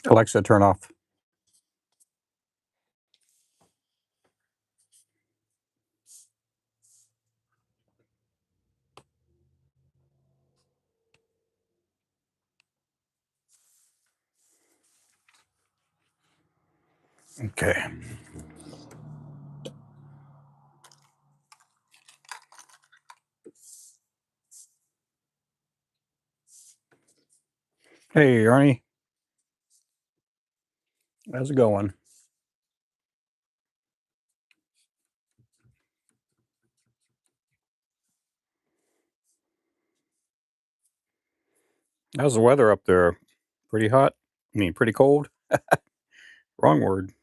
Alexa, turn off. Okay. Hey, Ernie. How's it going? How's the weather up there? Pretty hot? I mean, pretty cold? Wrong word.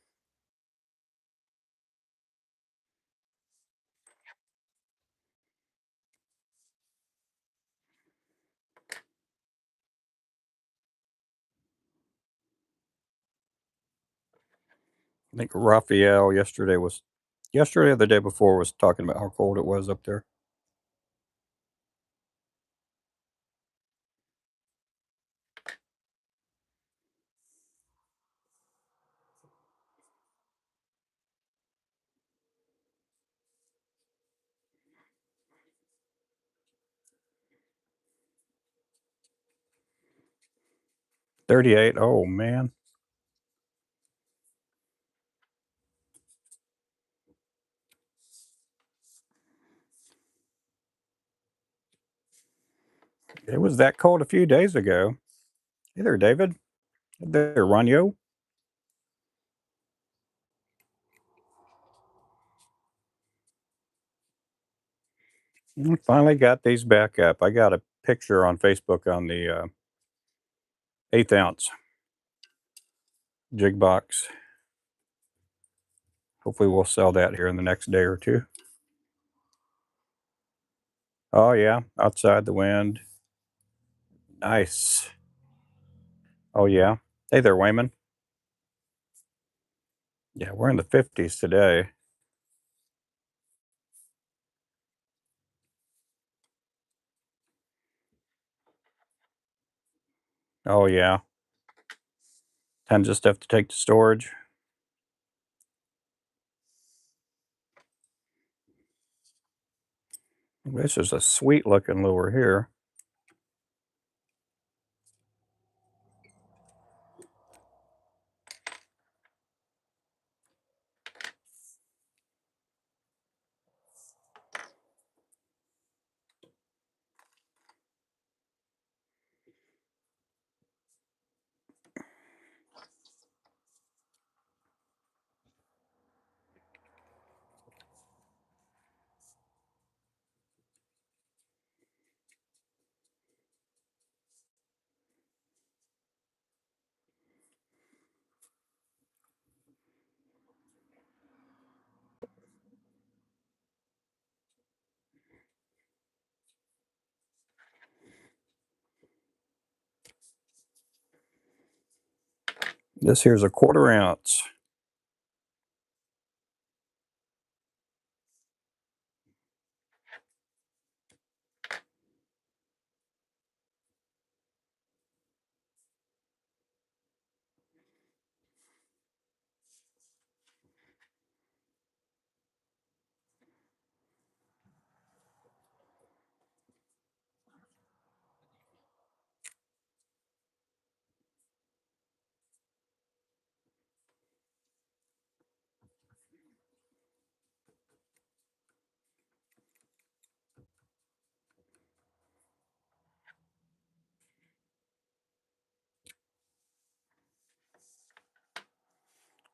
I think Raphael yesterday or the day before was talking about how cold it was up there. $38. Oh, man. It was that cold a few days ago. Hey there, David. Hey there, Ronyo. I finally got these back up. I got a picture on Facebook on the 1/8 ounce Jig Box. Hopefully we'll sell that here in the next day or two. Oh, yeah. Outside the wind. Nice. Oh, yeah. Hey there, Wayman. Yeah, we're in the 50s today. Oh, yeah. Tons of stuff to take to storage. This is a sweet looking lure here. This here's a 1/4 ounce.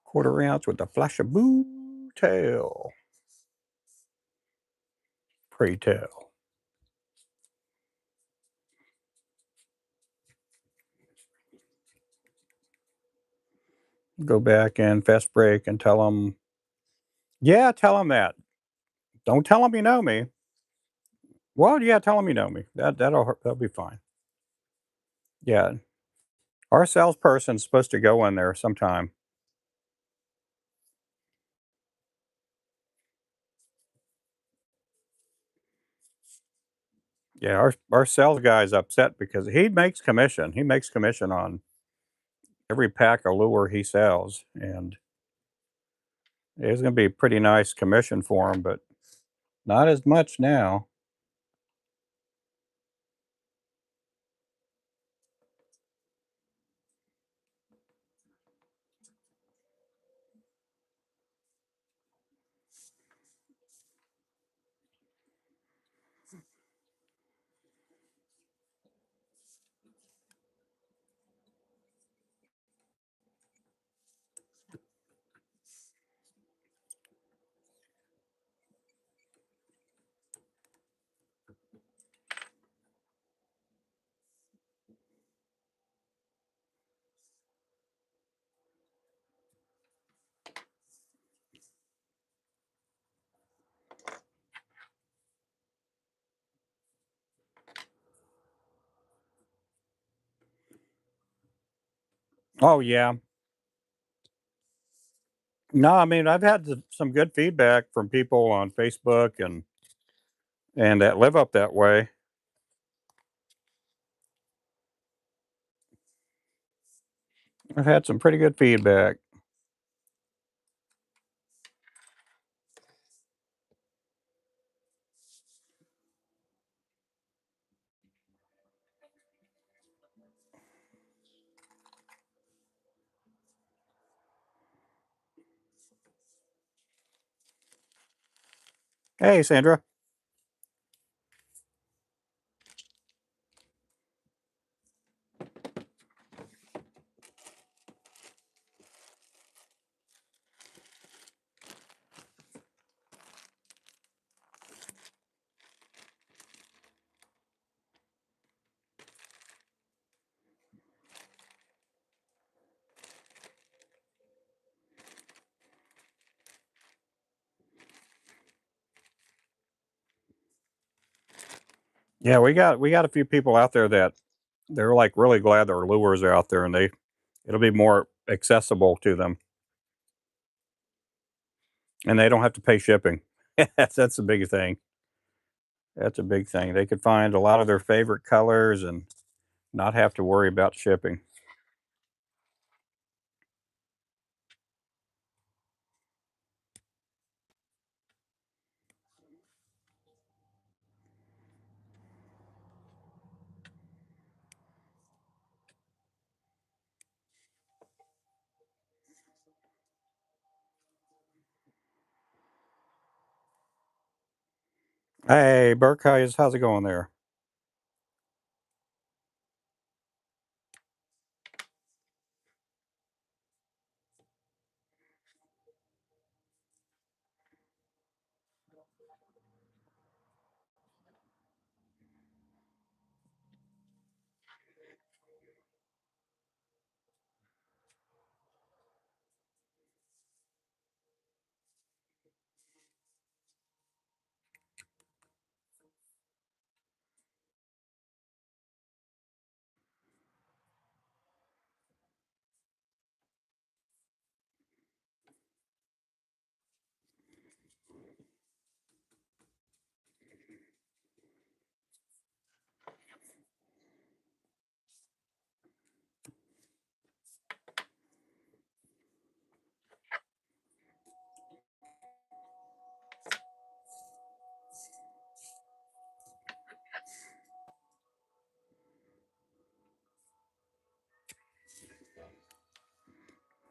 Quarter ounce with a flash of blue tail. Pray tell. Go back and fast break and tell them, yeah, tell them that. Don't tell them you know me. Well, yeah, tell them you know me. That'll be fine. Yeah, our salesperson's supposed to go in there sometime. Yeah, our sales guy's upset because he makes commission. He makes commission on every pack of lure he sells, and it's gonna be a pretty nice commission for him, but not as much now. Oh, yeah. No, I mean, I've had some good feedback from people on Facebook and that live up that way. I've had some pretty good feedback. Hey, Sandra. Yeah, we got a few people out there that they're like really glad their lures are out there and it'll be more accessible to them and they don't have to pay shipping. That's a big thing. That's a big thing. They could find a lot of their favorite colors and not have to worry about shipping. Hey, Burke, how's it going there?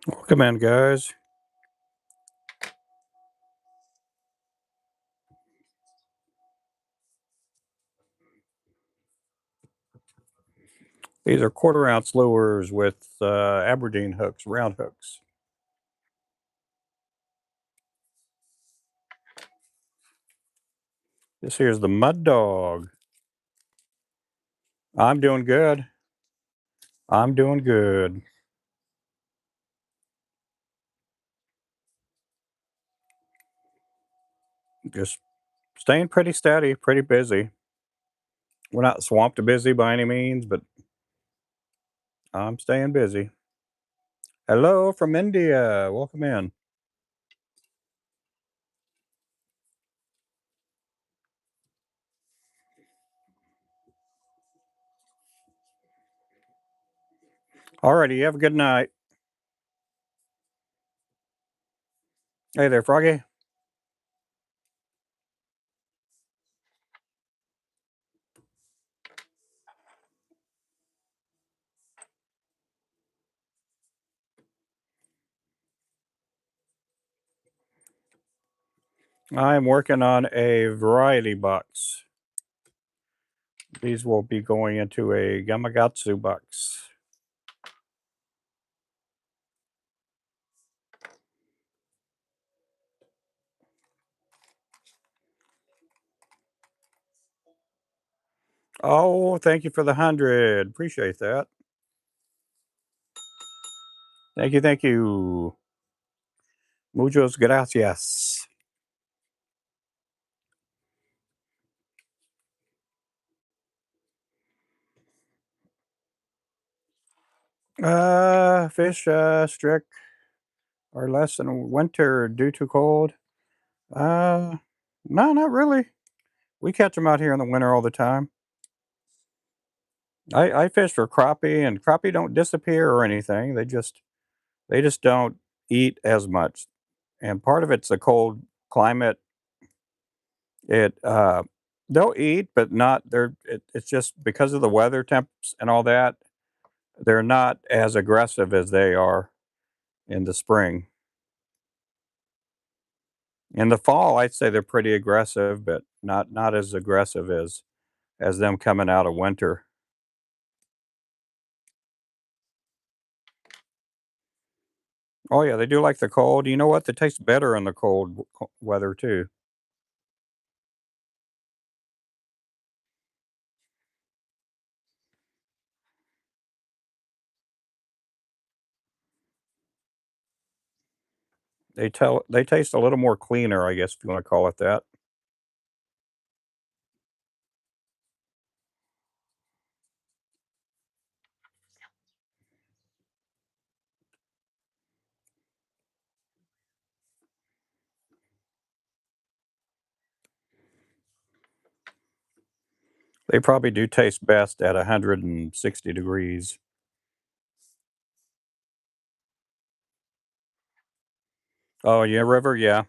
Welcome in, guys. These are quarter ounce lures with Aberdeen hooks, round hooks. This here's the Mud Dog. I'm doing good. I'm doing good. Just staying pretty steady, pretty busy. We're not swamped busy by any means, but I'm staying busy. Hello from India. Welcome in. Alrighty, you have a good night. Hey there, Froggy. I'm working on a variety box. These will be going into a Gamagatsu box. Oh, thank you for the 100. Appreciate that. Thank you, thank you. Muchos gracias. Fish strict or less in winter due to cold. Uh, no, not really. We catch them out here in the winter all the time. I fish for crappie, and crappie don't disappear or anything. They just don't eat as much, and part of it's the cold climate. It they'll eat, but not it's just because of the weather temps and all that. They're not as aggressive as they are in the spring. In the fall, I'd say they're pretty aggressive, but not as aggressive as them coming out of winter. Oh yeah, they do like the cold. You know what? They taste better in the weather too. They taste a little more cleaner, I guess if you want to call it that. They probably do taste best at 160 degrees. Oh yeah, river, yeah.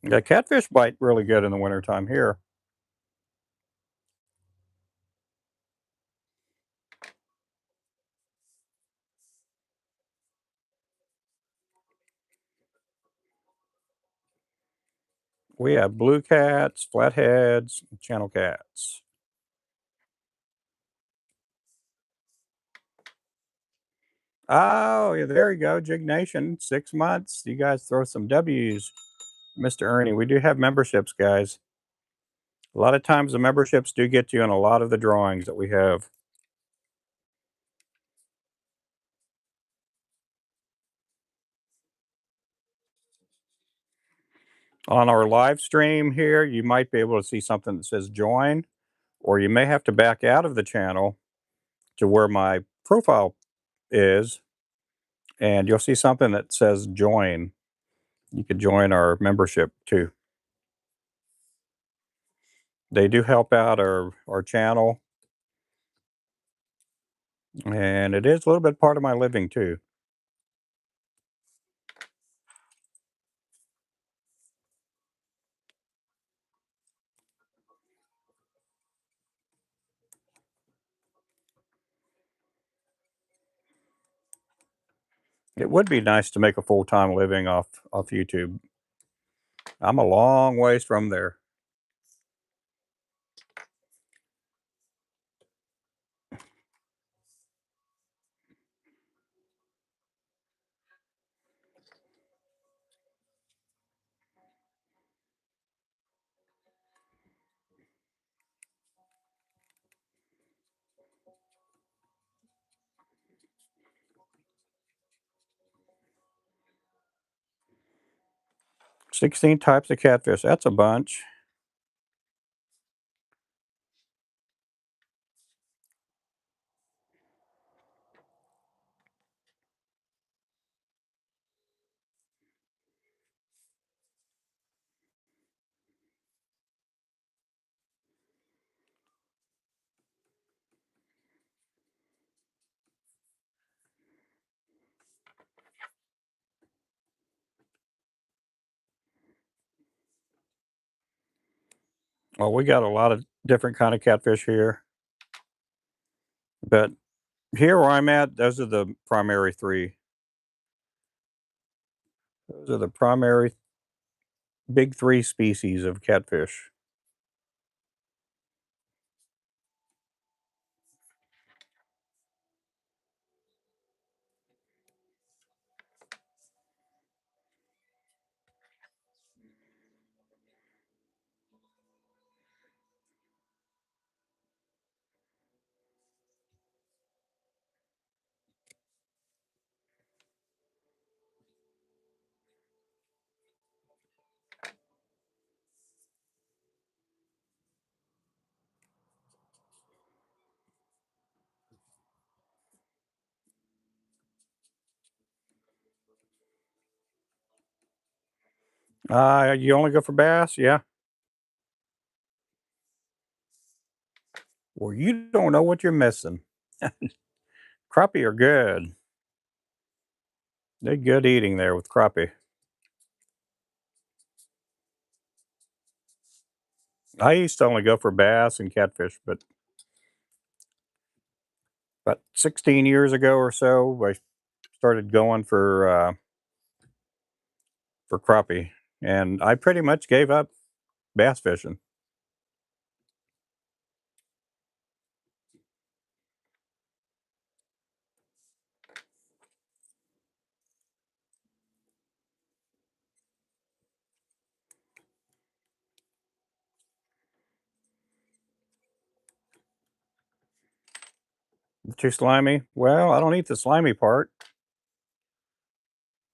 Yeah, catfish bite really good in the wintertime here. We have blue cats, flatheads, channel cats. Oh, yeah, there you go, Jig Nation, 6 months. You guys throw some W's, Mr. Ernie. We do have memberships, guys. A lot of times the memberships do get you in a lot of the drawings that we have. On our live stream here, you might be able to see something that says join, or you may have to back out of the channel to where my profile is, and you'll see something that says join. You could join our membership too. They do help out our channel, and it is a little bit part of my living too. It would be nice to make a full-time living off YouTube. I'm a long ways from there. 16 types of catfish. That's a bunch. Well, we got a lot of different kind of catfish here, but here where I'm at, those are the primary three. Those are the primary big three species of catfish. You only go for bass? Yeah. Well, you don't know what you're missing. Crappie are good. They're good eating there with crappie. I used to only go for bass and catfish, but about 16 years ago or so, I started going for crappie, and I pretty much gave up bass fishing. Too slimy? Well, I don't eat the slimy part.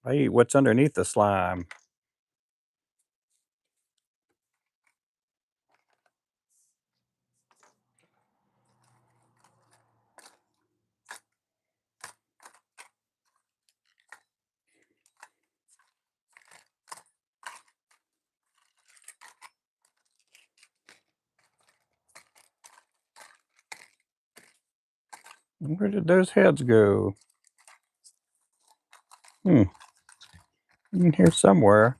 I eat what's underneath the slime. Where did those heads go? Hmm, in here somewhere.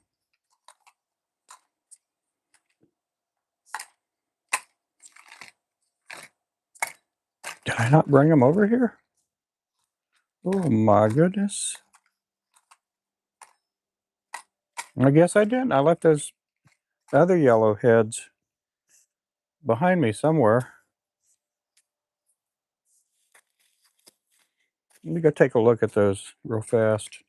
Did I not bring them over here? Oh my goodness. I guess I didn't. I left those other yellow heads behind me somewhere. Let me go take a look at those real fast.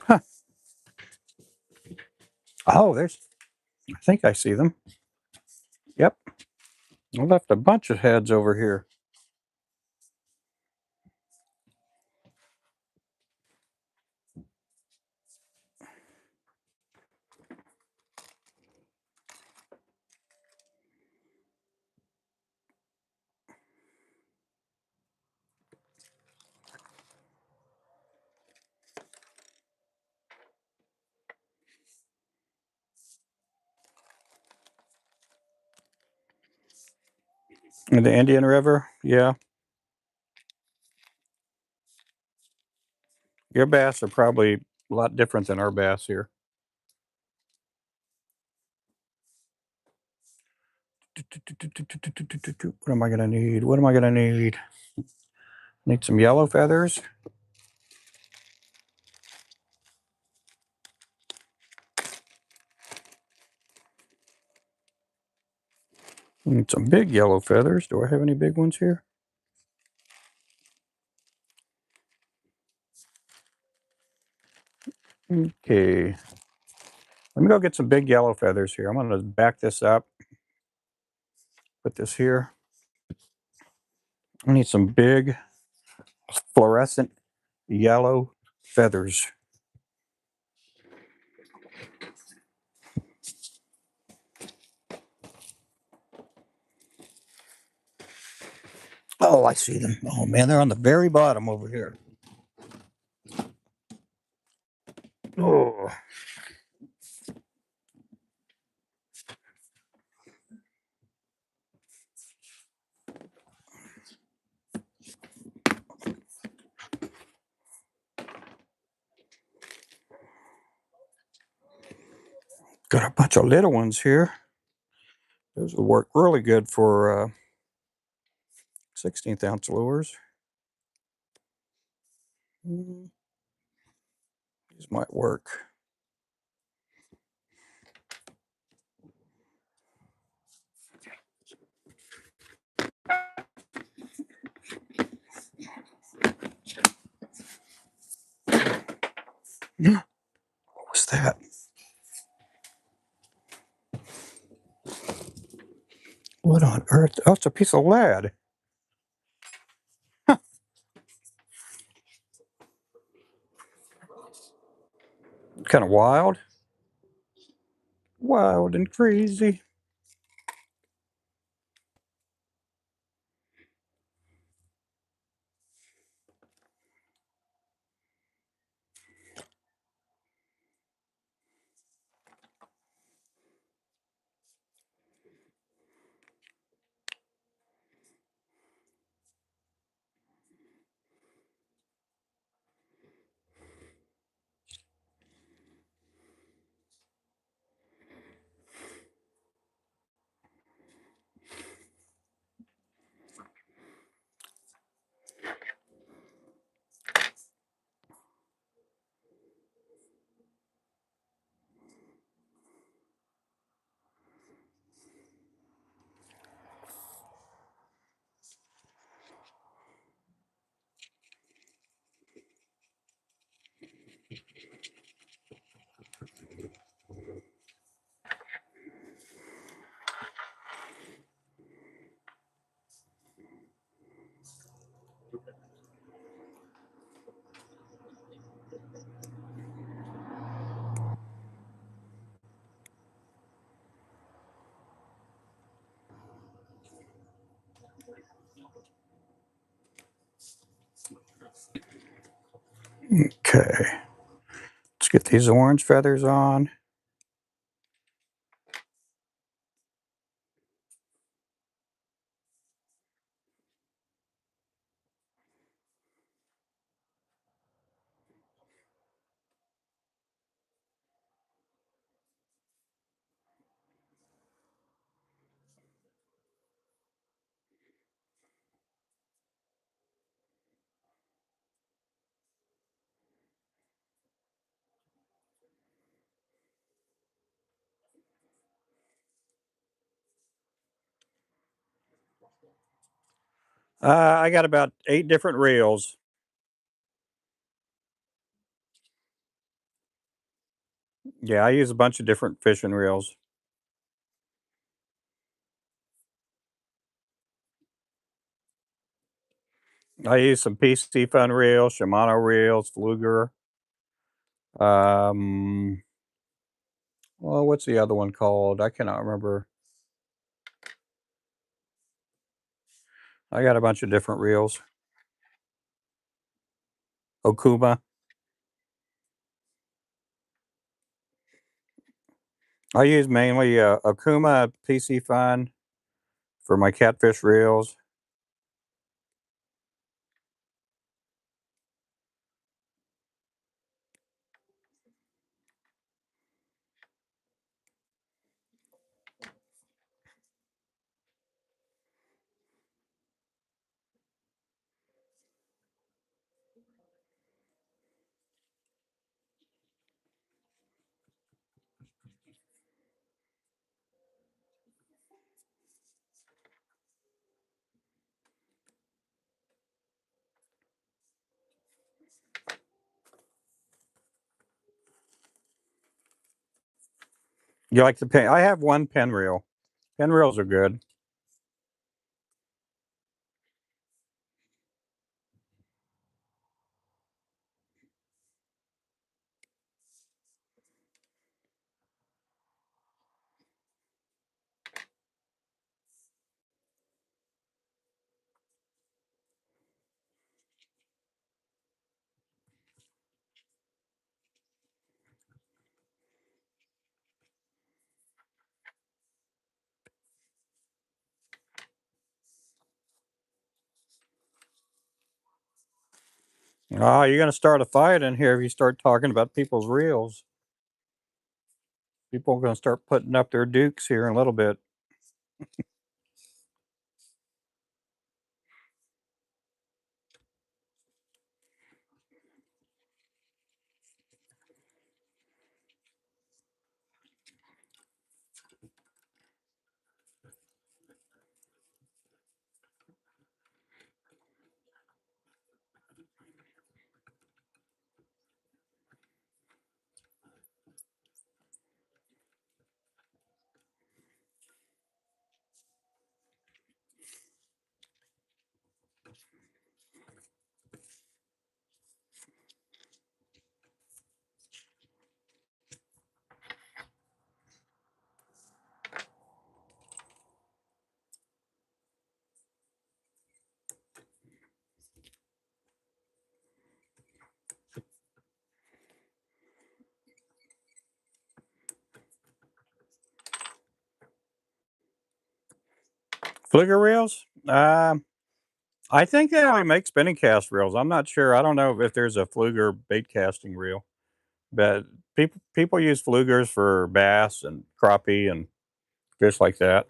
Huh. Oh, I think I see them. Yep. I left a bunch of heads over here. In the Indian River? Yeah. Your bass are probably a lot different than our bass here. What am I gonna need? What am I gonna need? Need some yellow feathers. Need some big yellow feathers. Do I have any big ones here? Okay. Let me go get some big yellow feathers here. I'm gonna back this up. Put this here. I need some big fluorescent yellow feathers. Oh, I see them. Oh man, they're on the very bottom over here. Oh. Got a bunch of little ones here. Those will work really good for 16th ounce lures. These might work. What was that? What on earth? Oh, it's a piece of lead. Huh. Kind of wild. Wild and crazy. Okay. Let's get these orange feathers on. I got about 8 different reels. Yeah, I use a bunch of different fishing reels. I use some PC Fun reels, Shimano reels, Fluger. Um, well, what's the other one called? I cannot remember. I got a bunch of different reels. Okuma. I use mainly Okuma PC Fun for my catfish reels. You like the pin? I have one pin reel. Pin reels are good. Oh, you're gonna start a fight in here if you start talking about people's reels. People are gonna start putting up their dukes here in a little bit. Fluker reels? I think they only make spinning cast reels. I'm not sure. I don't know if there's a Fluger bait casting reel, but people use Flugers for bass and crappie and fish like that.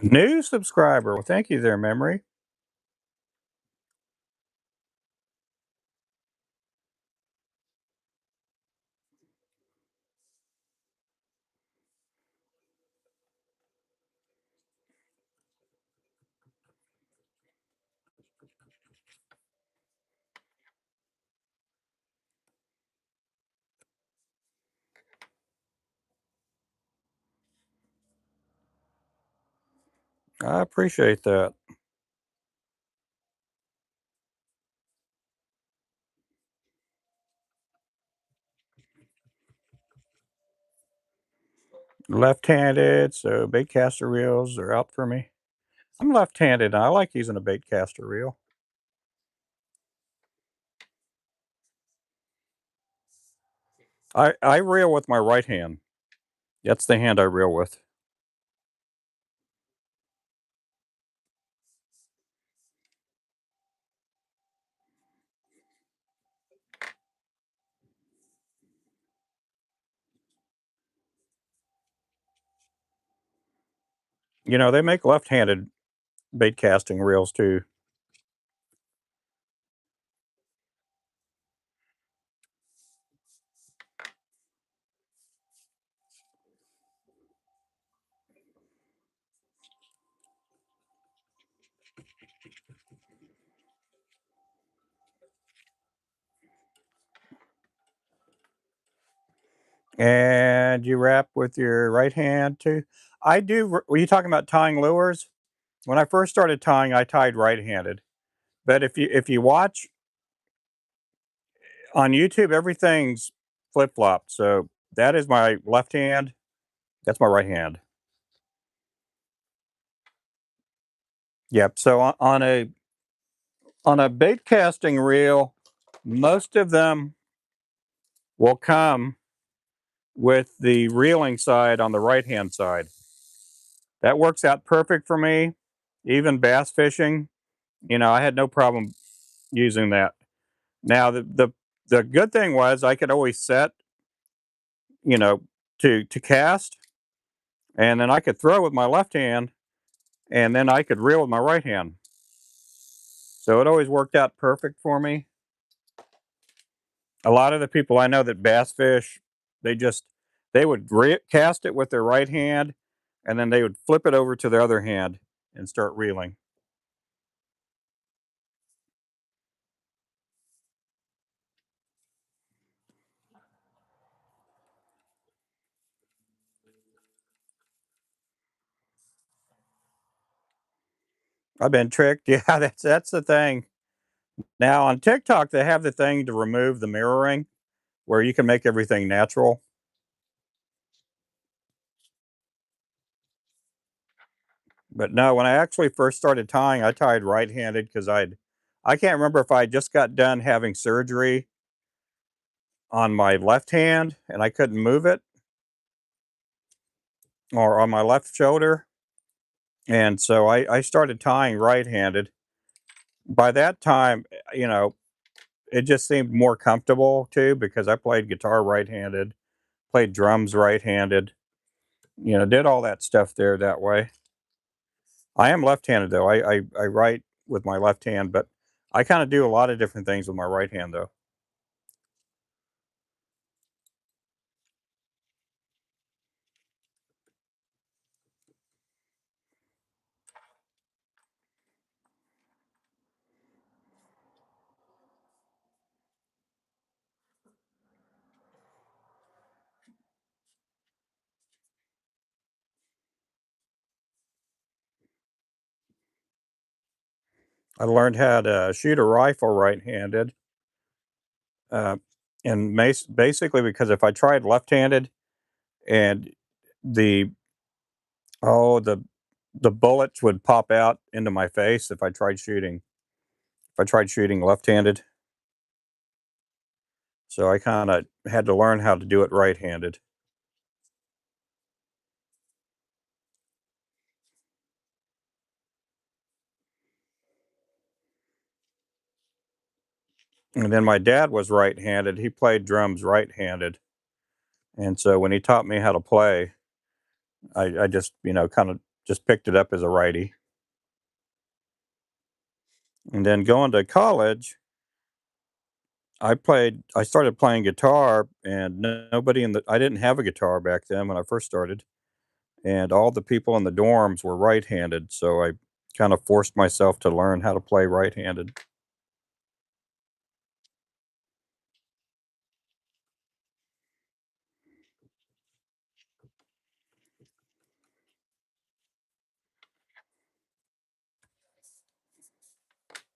New subscriber. Well, thank you there, Memory. I appreciate that. Left-handed, so bait caster reels are out for me. I'm left-handed, and I like using a bait caster reel. I reel with my right hand. That's the hand I reel with. You know, they make left-handed bait casting reels too. And you wrap with your right hand too. I do. Were you talking about tying lures? When I first started tying, I tied right-handed. But if you watch on YouTube, everything's flip-flopped. So that is my left hand. That's my right hand. Yep. So on a bait casting reel, most of them will come with the reeling side on the right hand side. That works out perfect for me. Even bass fishing, I had no problem using that. Now the good thing was I could always set, you know, to cast, and then I could throw with my left hand, and then I could reel with my right hand. So it always worked out perfect for me. A lot of the people I know that bass fish, they would cast it with their right hand, and then they would flip it over to their other hand and start reeling. I've been tricked. Yeah, that's the thing. Now on TikTok, they have the thing to remove the mirroring, where you can make everything natural. But no, when I actually first started tying, I tied right-handed because I can't remember if I just got done having surgery on my left hand and I couldn't move it, or on my left shoulder, and so I started tying right-handed. By that time, it just seemed more comfortable too because I played guitar right-handed, played drums right-handed, did all that stuff there that way. I am left-handed though. I write with my left hand, but I kind of do a lot of different things with my right hand though. I learned how to shoot a rifle right-handed, uh, and basically because if I tried left-handed and the oh the bullets would pop out into my face if I tried shooting. If I tried shooting left-handed, so I kind of had to learn how to do it right-handed. And then my dad was right-handed. He played drums right-handed, and so when he taught me how to play, I just kind of just picked it up as a righty. And then going to college, I started playing guitar, and nobody in the I didn't have a guitar back then when I first started, and all the people in the dorms were right-handed, so I kind of forced myself to learn how to play right-handed.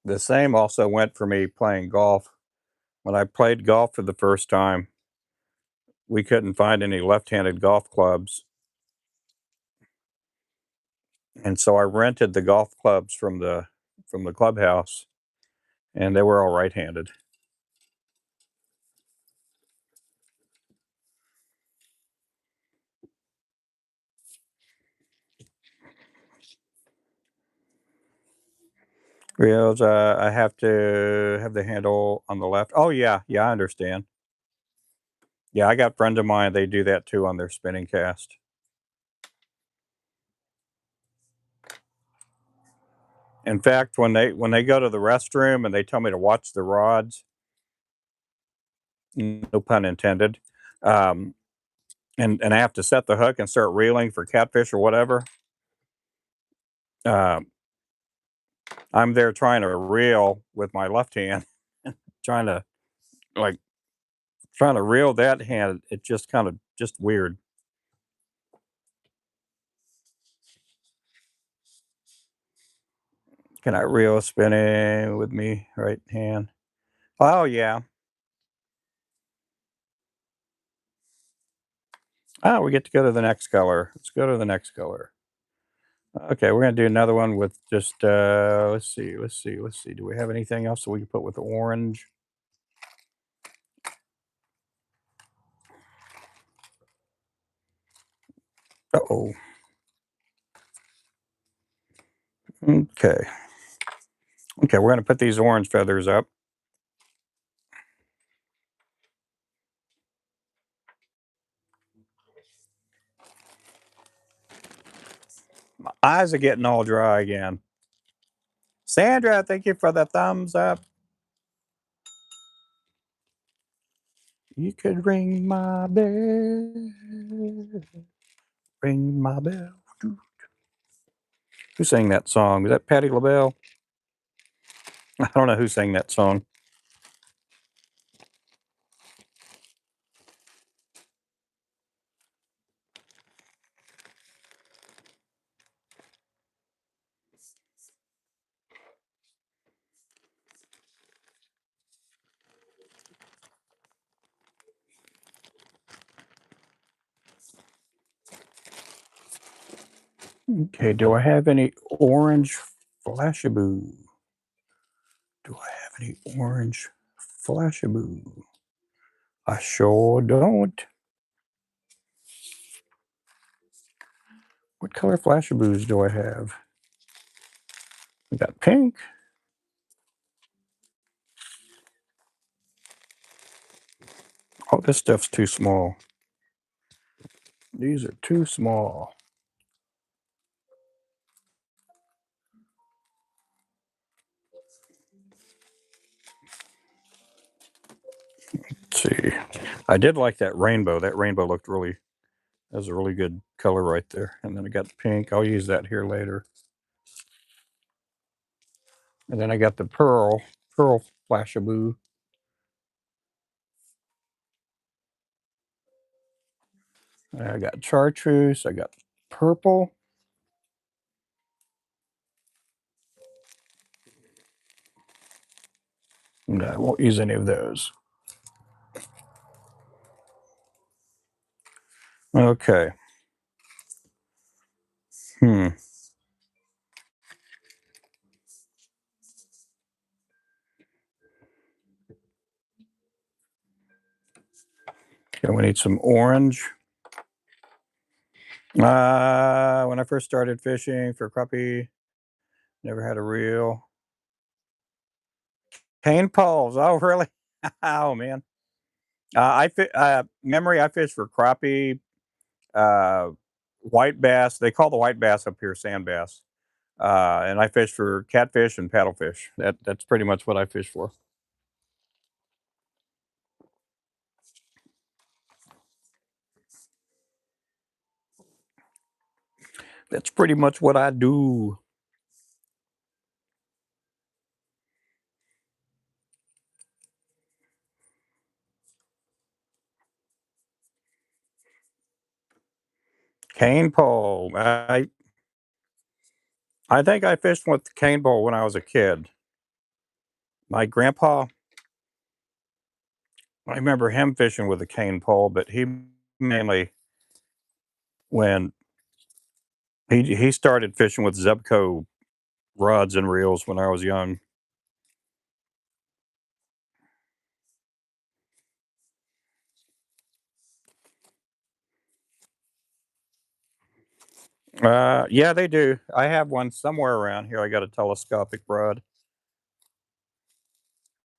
The same also went for me playing golf. When I played golf for the first time, we couldn't find any left-handed golf clubs, and so I rented the golf clubs from the clubhouse, and they were all right-handed. Reels, I have to have the handle on the left. Oh, yeah, yeah, I understand. Yeah, I got friends of mine, they do that too on their spinning cast. In fact, when they go to the restroom and they tell me to watch the rods, no pun intended, um, and I have to set the hook and start reeling for catfish or whatever, um, I'm there trying to reel with my left hand, trying to like trying to reel that hand. It just kind of just weird. Can I reel spinning with me right hand? Oh yeah. Oh, we get to go to the next color. Let's go to the next color. Okay, we're gonna do another one with just let's see. Do we have anything else that we can put with orange? Uh-oh. Okay. Okay, we're gonna put these orange feathers up. My eyes are getting all dry again. Sandra, thank you for the thumbs up. You could ring my bell. Ring my bell. Who sang that song? Was that Patti LaBelle? I don't know who sang that song. Okay, do I have any orange flashaboo? Do I have any orange flashaboo? I sure don't. What color flashaboos do I have? I got pink. Oh, this stuff's too small. These are too small. Let's see. I did like that rainbow. That rainbow looked really, that was a really good color right there. And then I got the pink. I'll use that here later. And then I got the pearl flashaboo. I got chartreuse. I got purple. No, I won't use any of those. Okay. Hmm. Okay, we need some orange. When I first started fishing for crappie, never had a reel. Cane poles. Oh, really? Oh, man. Memory. I fished for crappie, uh, white bass. They call the white bass up here sand bass. And I fish for catfish and paddlefish. That's pretty much what I fish for. That's pretty much what I do. Cane pole. I think I fished with the cane pole when I was a kid. My grandpa, I remember him fishing with a cane pole, but he mainly when he started fishing with Zebco rods and reels when I was young. Yeah, they do. I have one somewhere around here. I got a telescopic rod.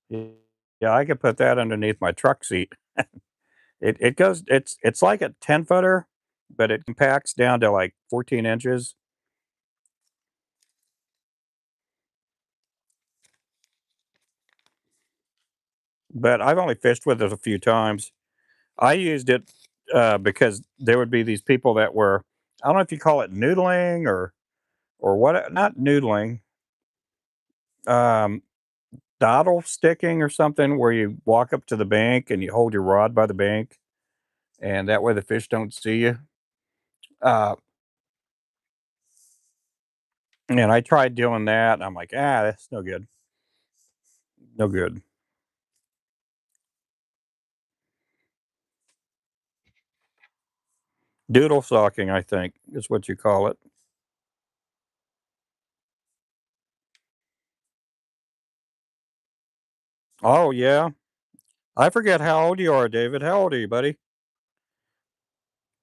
Yeah, I could put that underneath my truck seat. It goes. It's like a 10 footer, but it compacts down to like 14 inches. But I've only fished with it a few times. I used it because there would be these people that were, I don't know if you call it noodling or what, not noodling, um, dottle sticking or something, where you walk up to the bank and you hold your rod by the bank, and that way the fish don't see you. Uh, and I tried doing that, and I'm like, that's no good, no good. Doodle socking, I think, is what you call it. Oh yeah, I forget how old you are, David. How old are you, buddy?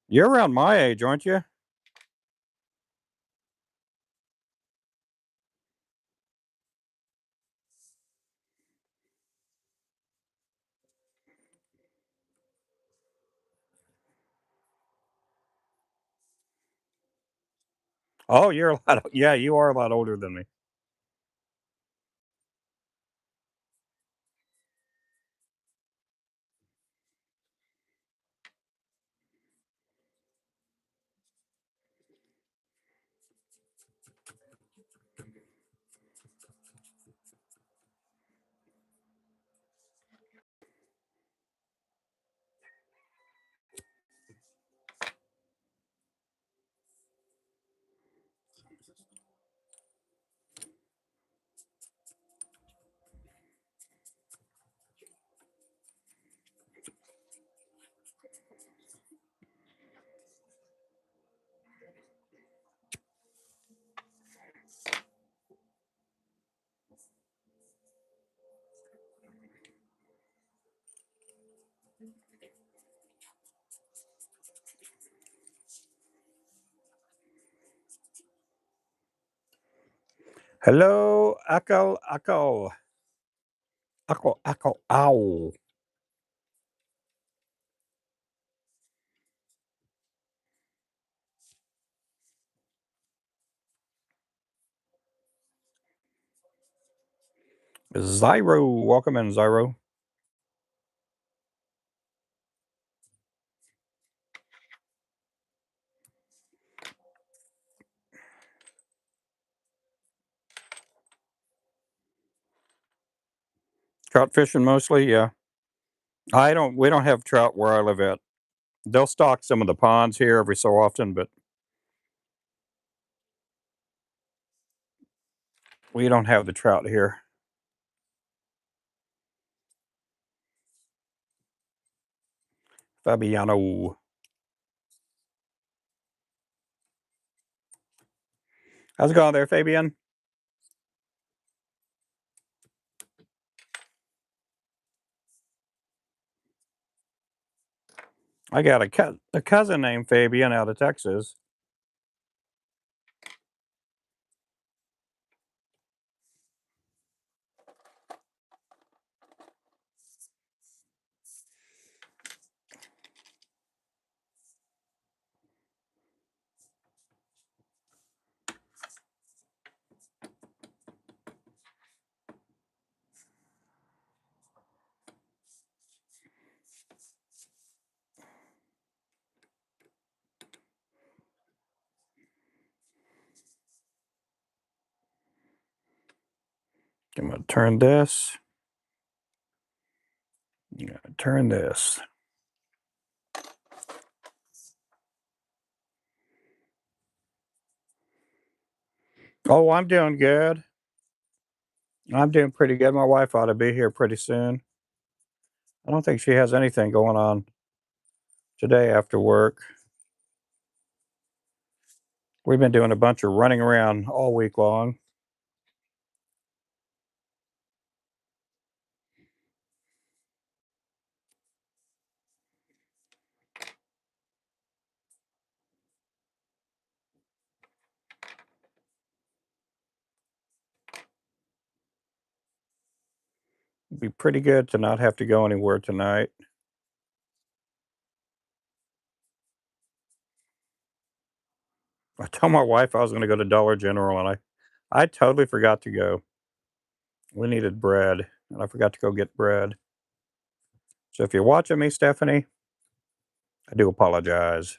You're around my age, aren't you? Oh, you're a lot. Yeah, you are a lot older than me. Hello, Echo, Echo, Echo, Echo, ow. Zyro, welcome in, Zyro. Trout fishing mostly, yeah. We don't have trout where I live at. They'll stock some of the ponds here every so often, but we don't have the trout here. Fabiano. How's it going there, Fabian? I got a cousin named Fabian out of Texas. I'm gonna turn this. I'm gonna turn this. Oh, I'm doing good. I'm doing pretty good. My wife ought to be here pretty soon. I don't think she has anything going on today after work. We've been doing a bunch of running around all week long. It'd be pretty good to not have to go anywhere tonight. I told my wife I was going to go to Dollar General, and I totally forgot to go. We needed bread, and I forgot to go get bread. So if you're watching me, Stephanie, I do apologize.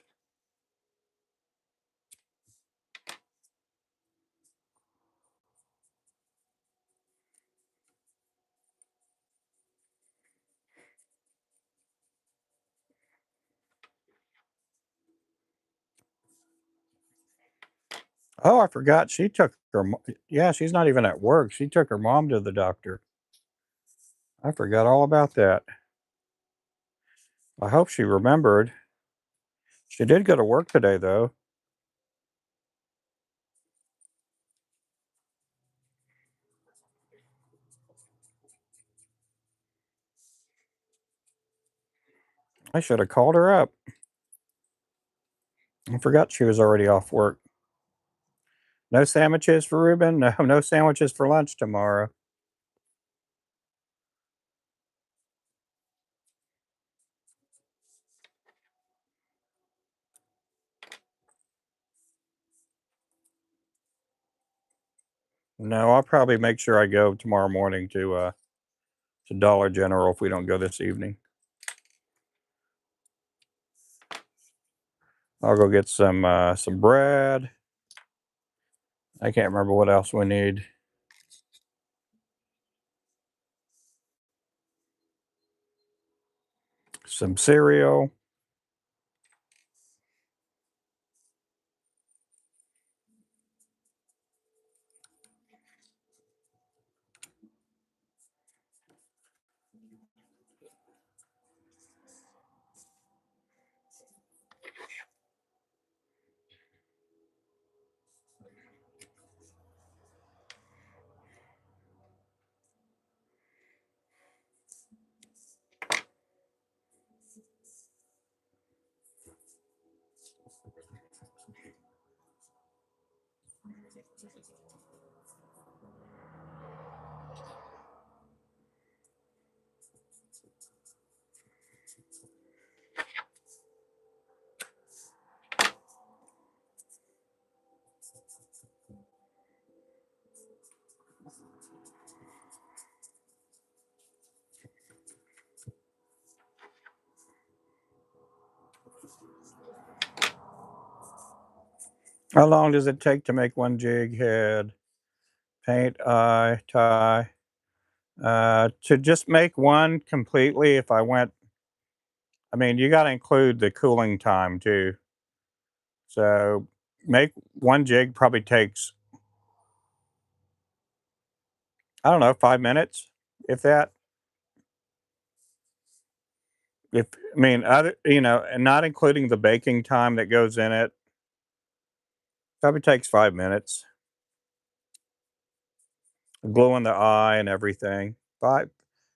Oh, I forgot. She took yeah, she's not even at work. She took her mom to the doctor. I forgot all about that. I hope she remembered. She did go to work today, though. I should have called her up. I forgot she was already off work. No sandwiches for Ruben? No, no sandwiches for lunch tomorrow. No, I'll probably make sure I go tomorrow morning to Dollar General if we don't go this evening. I'll go get some bread. I can't remember what else we need. Some cereal. How long does it take to make one jig head? Paint, eye, tie. To just make one completely, if I went, I mean, you got to include the cooling time too. So make one jig probably takes, I don't know, 5 minutes, if that. If I mean, other, and not including the baking time that goes in it, probably takes 5 minutes. Glue in the eye and everything. Five.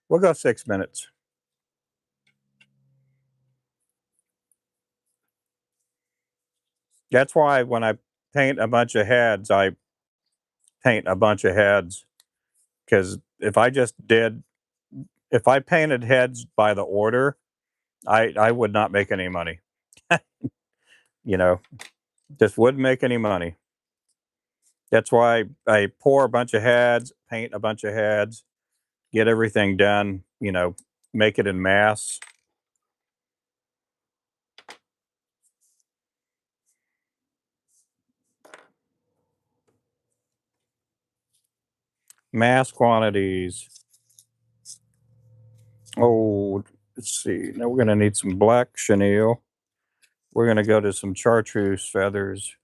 We'll go 6 minutes. That's why when I paint a bunch of heads, I paint a bunch of heads because if I painted heads by the order, I would not make any money. You know, just wouldn't make any money. That's why I pour a bunch of heads, paint a bunch of heads, get everything done, make it in mass. Mass quantities. Oh, let's see. Now we're going to need some black chenille. We're going to go to some chartreuse feathers.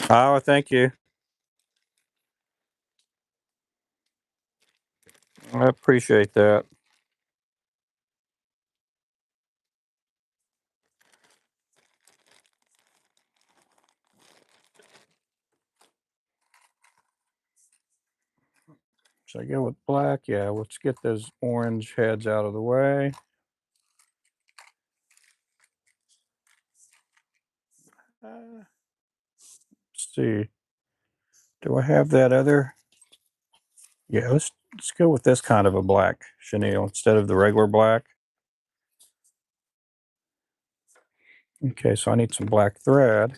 Oh, thank you. I appreciate that. Should I go with black? Yeah, let's get those orange heads out of the way. Let's see. Do I have that other? Yeah, let's go with this kind of a black chenille instead of the regular black. Okay, so I need some black thread.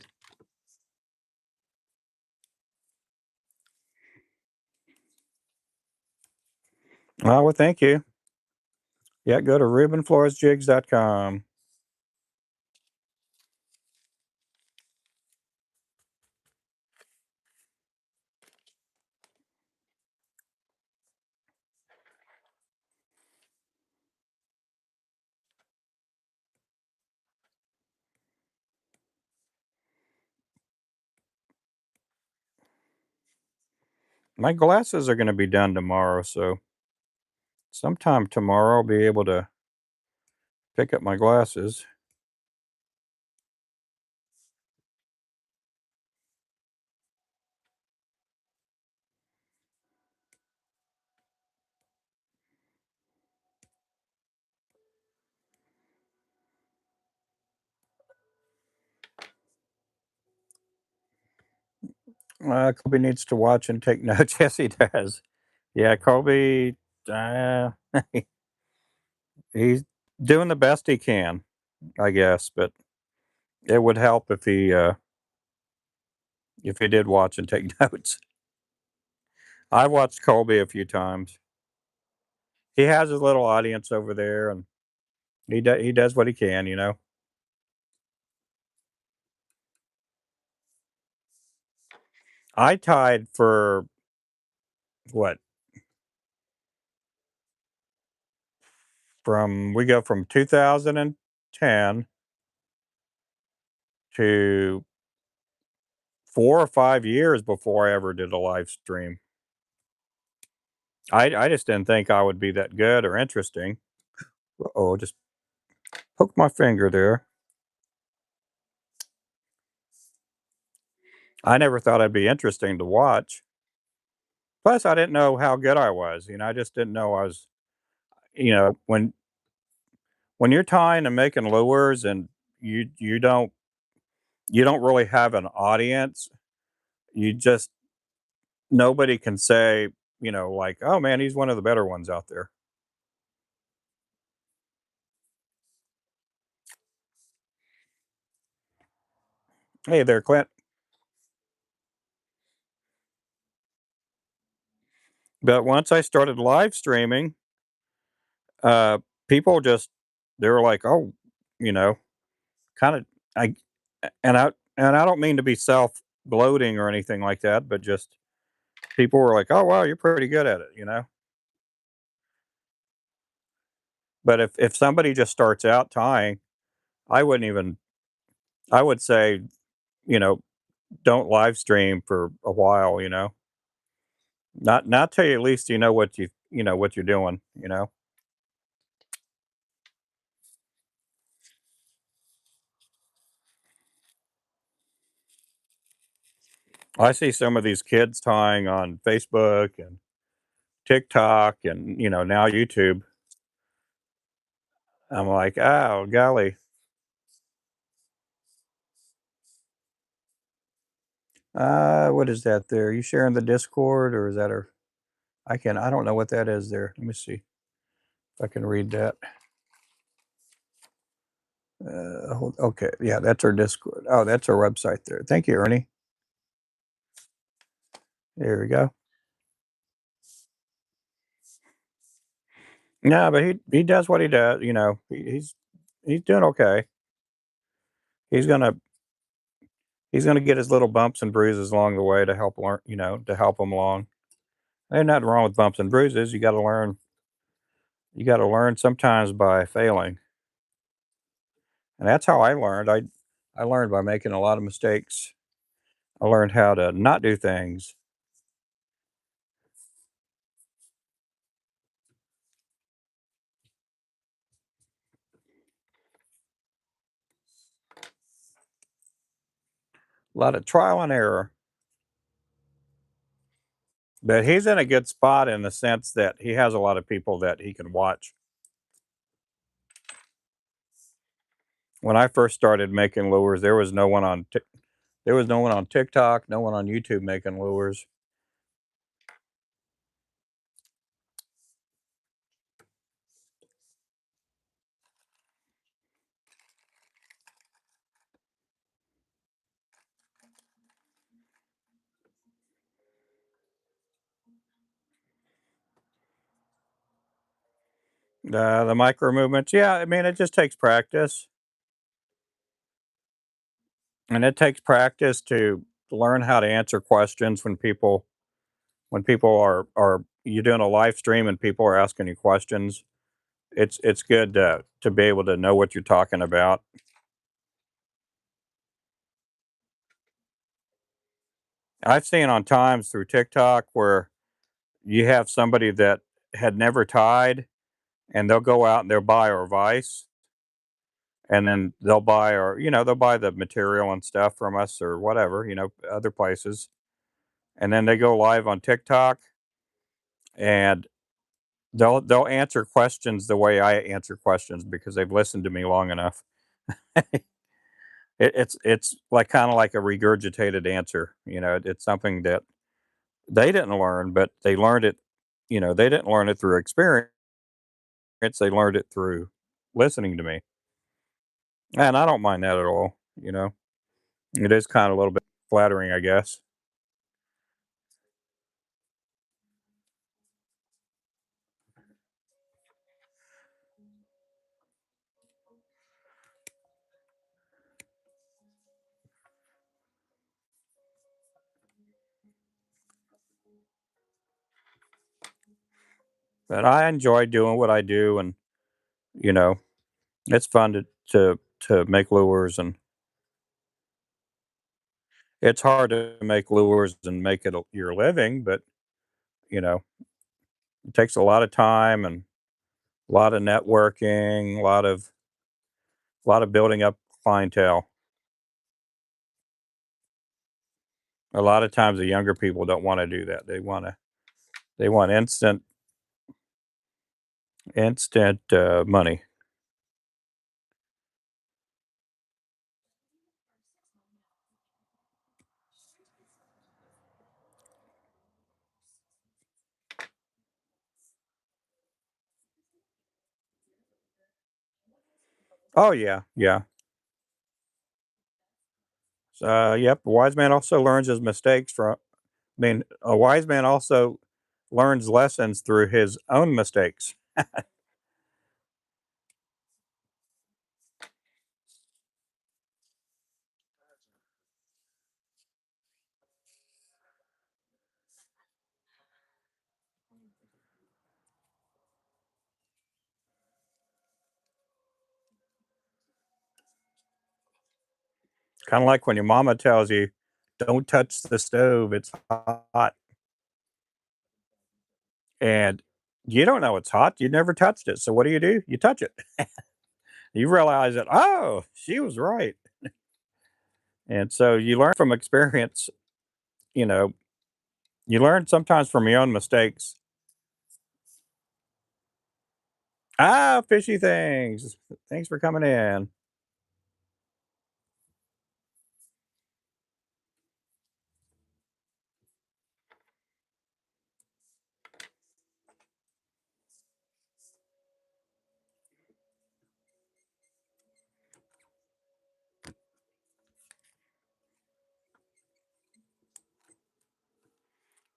Oh, well, thank you. Yeah, go to rubenfloresjigs.com. My glasses are going to be done tomorrow, so sometime tomorrow I'll be able to pick up my glasses. Kobe needs to watch and take notes. Yes, he does. Yeah, Kobe, uh, he's doing the best he can, I guess, but it would help if he did watch and take notes. I've watched Colby a few times. He has his little audience over there, and he does what he can. I tied for what from we go from 2010 to 4 or 5 years before I ever did a live stream. I just didn't think I would be that good or interesting. Oh, just poked my finger there. I never thought I'd be interesting to watch. Plus, I didn't know how good I was. I just didn't know I was. When when you're tying and making lures and you don't you don't really have an audience, you just nobody can say, like, "Oh, man, he's one of the better ones out there." Hey there, Clint. But once I started live streaming, uh, people just they were like, "Oh," you know, kinda I and I don't mean to be self-gloating or anything like that, but just people were like, "Oh, wow, you're pretty good at it." But if somebody just starts out tying, I wouldn't even I would say, you know, don't live stream for a while. Not till at least you know what you're doing. I see some of these kids tying on Facebook and TikTok and now YouTube. I'm like, oh golly. What is that there? You sharing the Discord or is that her? I don't know what that is there. Let me see if I can read that. Okay, yeah, that's our Discord. Oh, that's our website there. Thank you, Ernie. There we go. Yeah, but he does what he does. He's doing okay. He's gonna he's gonna get his little bumps and bruises along the way to help learn. To help him along. Ain't nothing wrong with bumps and bruises. You got to learn. You got to learn sometimes by failing, and that's how I learned. I learned by making a lot of mistakes. I learned how to not do things. A lot of trial and error. But he's in a good spot in the sense that he has a lot of people that he can watch. When I first started making lures, there was no one on TikTok, no one on YouTube making lures. The micro movements, yeah, I mean, it just takes practice, and it takes practice to learn how to answer questions when people are you're doing a live stream and people are asking you questions. It's good to be able to know what you're talking about. I've seen on times through TikTok where you have somebody that had never tied and they'll go out and they'll buy our vice and then they'll buy the material and stuff from us or whatever, other places. And then they go live on TikTok and they'll answer questions the way I answer questions because they've listened to me long enough. It's like kind of like a regurgitated answer. It's something that they didn't learn, but they learned it. They didn't learn it through experience. They learned it through listening to me, and I don't mind that at all. It is kind of a little bit flattering, I guess. But I enjoy doing what I do, and you know, it's fun to make lures, and it's hard to make lures and make it your living, but you know, it takes a lot of time and a lot of networking, a lot of building up clientele. A lot of times the younger people don't want to do that. They want instant money. Oh, yeah, yeah. Yep, a wise man also learns his mistakes from a wise man also learns lessons through his own mistakes. Kinda like when your mama tells you, "Don't touch the stove, it's hot," and you don't know it's hot, you never touched it, so what do? You touch it. You realize that, "Oh, she was right," and so you learn from experience, you know, you learn sometimes from your own mistakes. "Ah, fishy things. Thanks for coming in."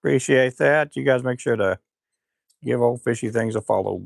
Appreciate that. You guys make sure to give old fishy things a follow.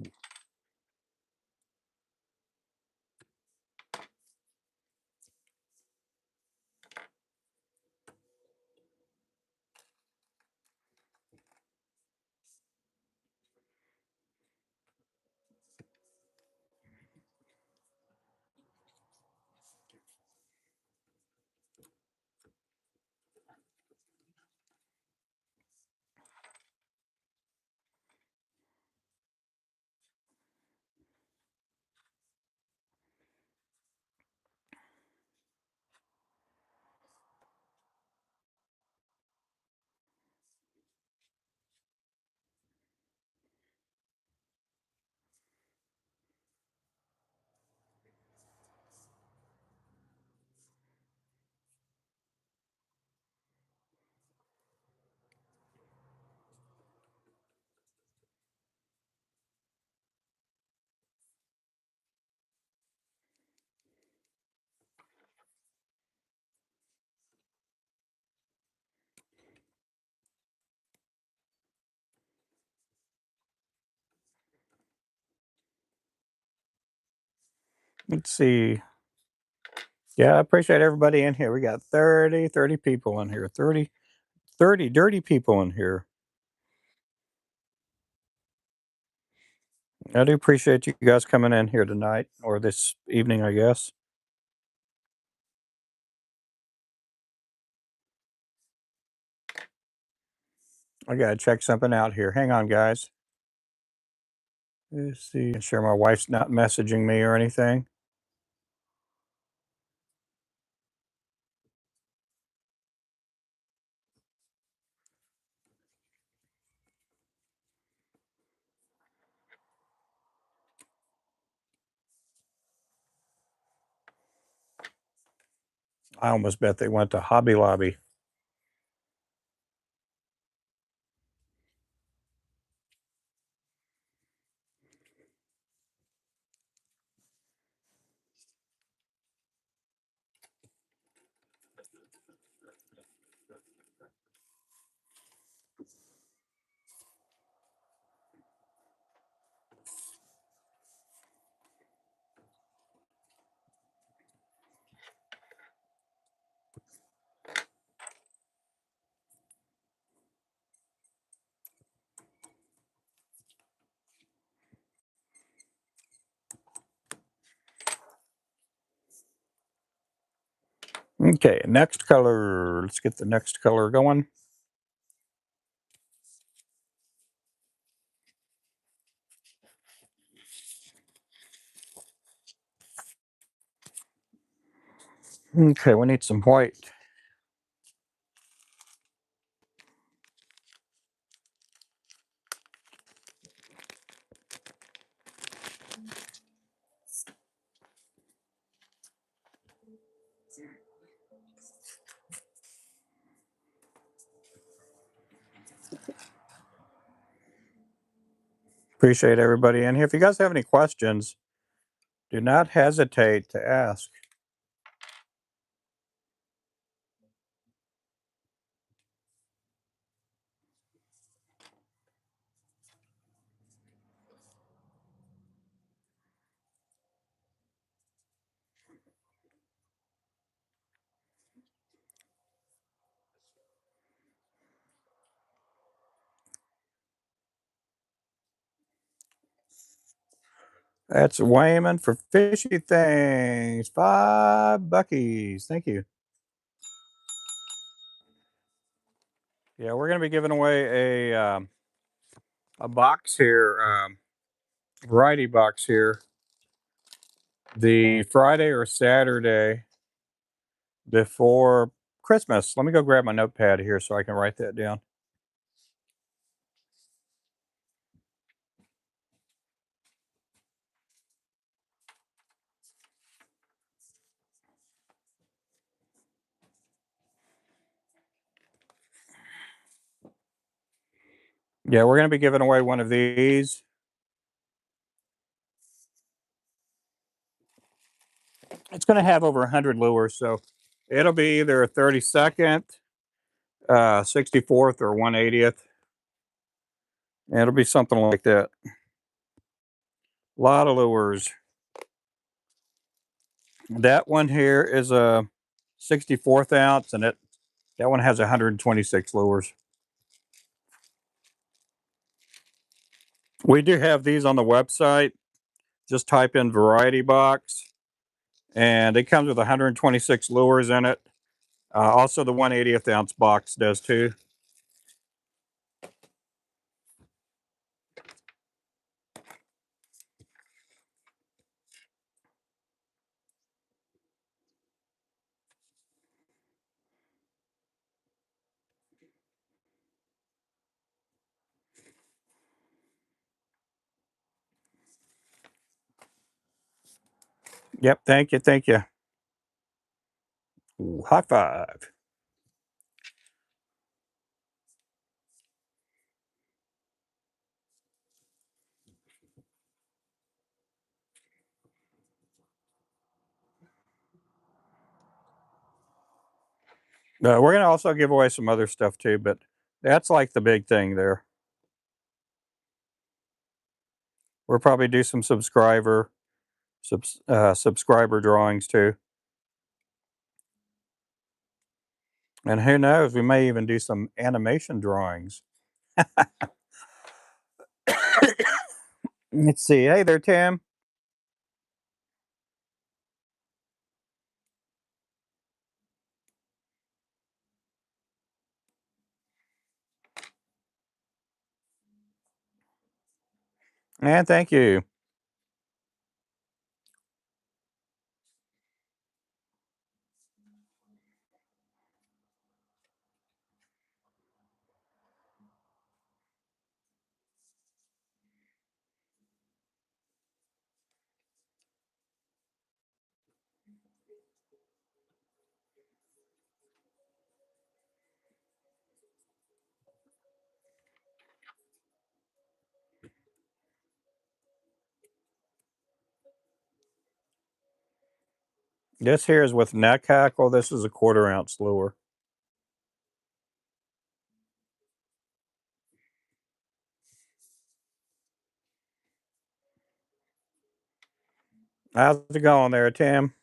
Let's see. Yeah, I appreciate everybody in here. We got 30 people in here. 30 dirty people in here. I do appreciate you guys coming in here tonight or this evening, I guess. I gotta check something out here. Hang on, guys. Let's see. Sure, my wife's not messaging me or anything. I almost bet they went to Hobby Lobby. Okay, next color. Let's get the next color going. Okay, we need some white. Appreciate everybody in here. If you guys have any questions, Do not hesitate to ask. That's Wayman for Fishy Things. 5 buckies. Thank you. Yeah, we're going to be giving away a box here, variety box here, the Friday or Saturday before Christmas. Let me go grab my notepad here so I can write that down. Yeah, we're going to be giving away one of these. It's going to have over 100 lures, so it'll be either a 32nd, 64th, or 180th. It'll be something like that. A lot of lures. That one here is a 64th ounce, and that one has 126 lures. We do have these on the website. Just type in variety box, and it comes with 126 lures in it. Also, the 1/80th ounce box does too. Yep, thank you, thank you. Ooh, high five. We're going to also give away some other stuff too, but that's like the big thing there. We'll probably do some subscriber drawings too. And who knows, we may even do some animation drawings. Let's see. Hey there, Tim. And thank you. This here is with neck hackle. This is a 1/4 ounce lure. How's it going there, Tim?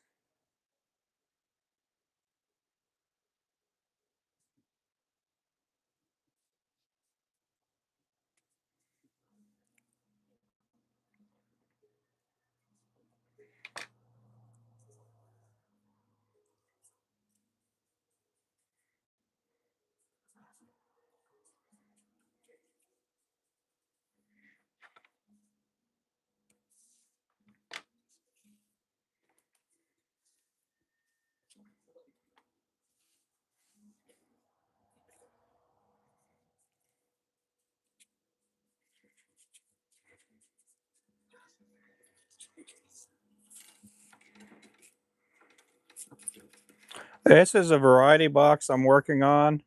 This is a variety box I'm working on,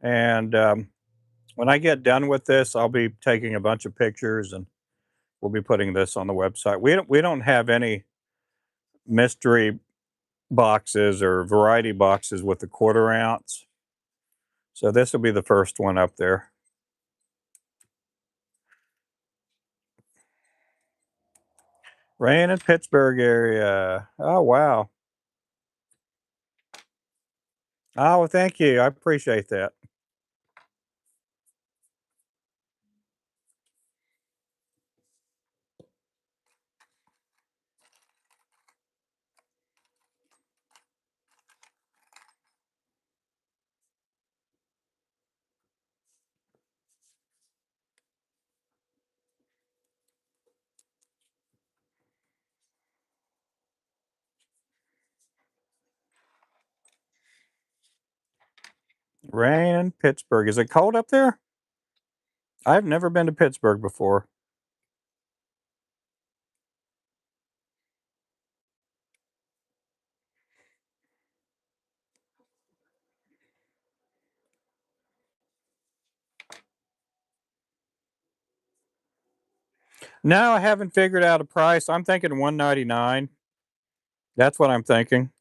and when I get done with this, I'll be taking a bunch of pictures and we'll be putting this on the website. We don't have any mystery boxes or variety boxes with the 1/4 ounce. So this will be the first one up there. Rain in Pittsburgh area. Oh, wow. Oh, well, thank you. I appreciate that. Rain in Pittsburgh. Is it cold up there? I've never been to Pittsburgh before. No, I haven't figured out a price. I'm thinking 199. That's what I'm thinking.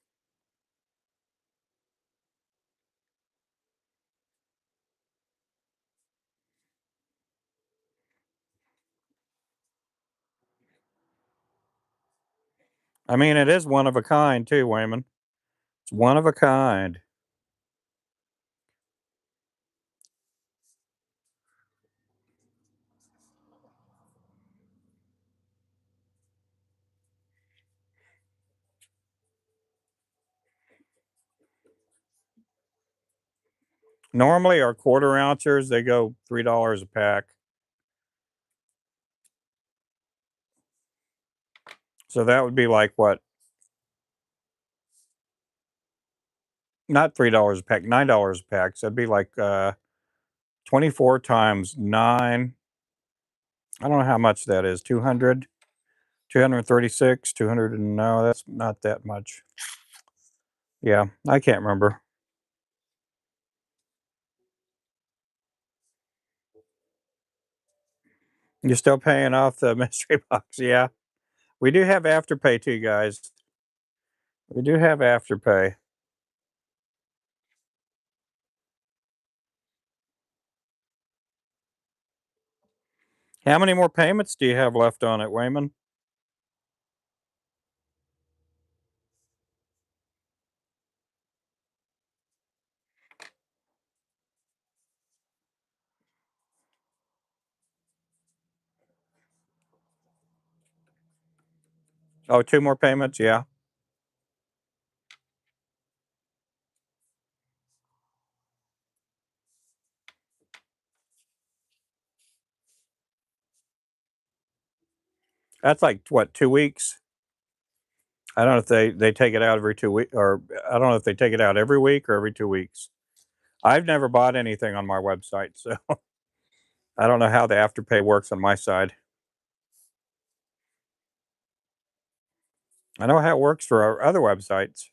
I mean, it is one of a kind too, Wayman. It's one of a kind. Normally, our 1/4 ounces, they go $3 a pack. So that would be like what? Not $3 a pack, $9 a pack. So it'd be like 24 times 9. I don't know how much that is. 200, 236, 200. And no, that's not that much. Yeah, I can't remember. You're still paying off the mystery box. Yeah. We do have Afterpay too, guys. We do have Afterpay. How many more payments do you have left on it, Wayman? Oh, 2 more payments? Yeah. That's like what, 2 weeks? I don't know if they take it out every 2 weeks, or I don't know if they take it out every week or every 2 weeks. I've never bought anything on my website, so I don't know how the Afterpay works on my side. I know how it works for our other websites.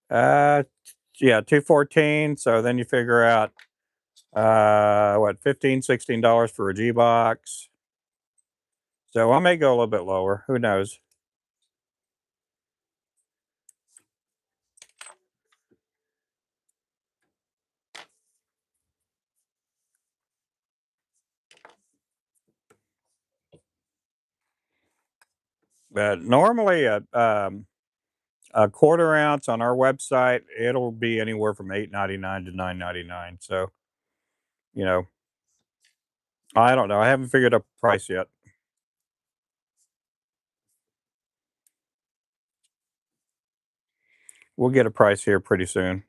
Uh, yeah, 214, so then you figure out, what, 15, $16 for a G box. So I may go a little bit lower, who knows? But normally a 1/4 ounce on our website, it'll be anywhere from 8.99 to 9.99. So, you know, I don't know. I haven't figured out the price yet. We'll get a price here pretty soon.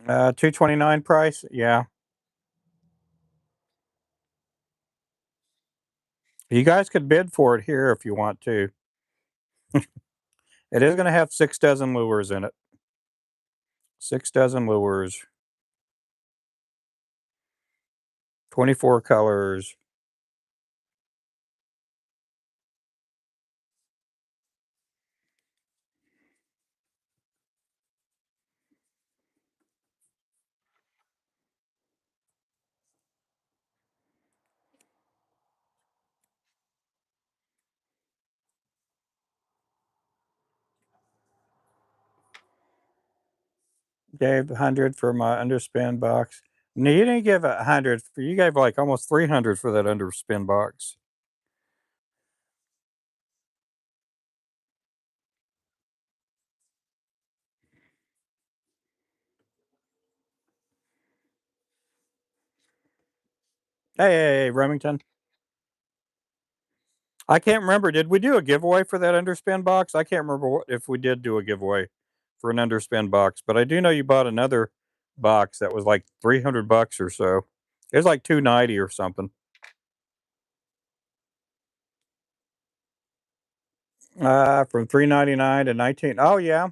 229 price? Yeah. You guys could bid for it here if you want to. It is going to have 6 dozen lures in it. 6 dozen lures, 24 colors. Gave 100 for my underspin box. No, you didn't give 100. You gave like almost 300 for that underspin box. Hey, Remington. I can't remember. Did we do a giveaway for that underspin box? I can't remember if we did do a giveaway for an underspin box, but I do know you bought another box that was like $300 or so. It was like 290 or something. From 399 to 19. Oh yeah,